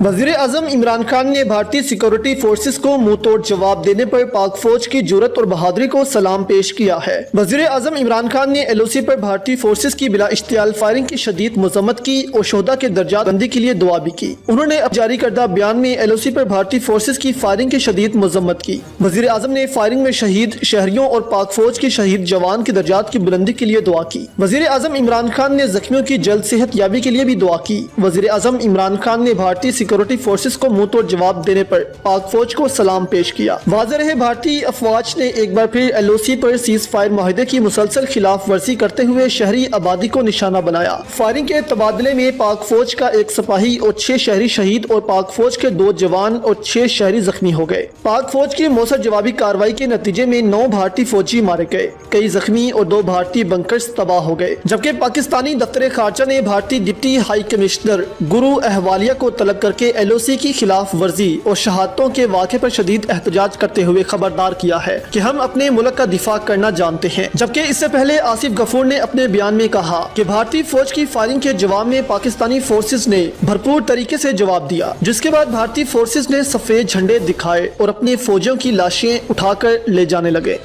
वज़ीर आज़म इमरान खान ने भारतीय सिक्योरिटी फोर्सेस को मुंह तोड़ जवाब देने पर पाक फौज की जुर्रत और बहादुरी को सलाम पेश किया है। वज़ीर आज़म इमरान खान ने LOC पर भारतीय फोर्सेस की बिला इश्तियाल फायरिंग की शदीद मजम्मत की और शोहदा के दर्जात बंदी के लिए दुआ भी की। उन्होंने जारी करदा बयान में LOC पर भारतीय फोर्सेस की फायरिंग की शदीद मजम्मत की। वज़ीर आज़म ने फायरिंग में शहीद शहरियों और पाक फौज के शहीद जवान के दर्जात की बुलंदी के लिए दुआ की। वज़ीर आज़म इमरान खान ने जख्मियों की जल्द सेहत याबी के लिए भी दुआ की। वज़ीर आज़म इमरान खान ने भारतीय सिक्योरिटी फोर्सेस को मुंह तोड़ जवाब देने पर पाक फौज को सलाम पेश किया। वाज़ेह रहे भारतीय अफवाज ने एक बार फिर LOC पर सीज फायर माहिदे की मुसलसल खिलाफ वर्जी करते हुए शहरी आबादी को निशाना बनाया। फायरिंग के तबादले में पाक फौज का एक सिपाही और 6 शहरी शहीद और पाक फौज के 2 जवान और 6 शहरी जख्मी हो गए। पाक फौज की मौसर जवाबी कार्रवाई के नतीजे में 9 भारतीय फौजी मारे गए, कई जख्मी और 2 भारतीय बंकर्स तबाह हो गए। जबकि पाकिस्तानी दफ्तर खारजा ने भारतीय डिप्टी हाई कमिश्नर गुरु अहवालिया को तलब करके LOC की खिलाफ वर्जी और शहादतों के वाक़े पर शदीद एहतजाज करते हुए खबरदार किया है कि हम अपने मुल्क का दिफा करना जानते हैं। जबकि इससे पहले आसिफ गफूर ने अपने बयान में कहा कि भारतीय फौज की फायरिंग के जवाब में पाकिस्तानी फोर्सेस ने भरपूर तरीके से जवाब दिया, जिसके बाद भारतीय फोर्सेस ने सफेद झंडे दिखाए और अपने फौजियों की लाशें उठाकर ले जाने लगे।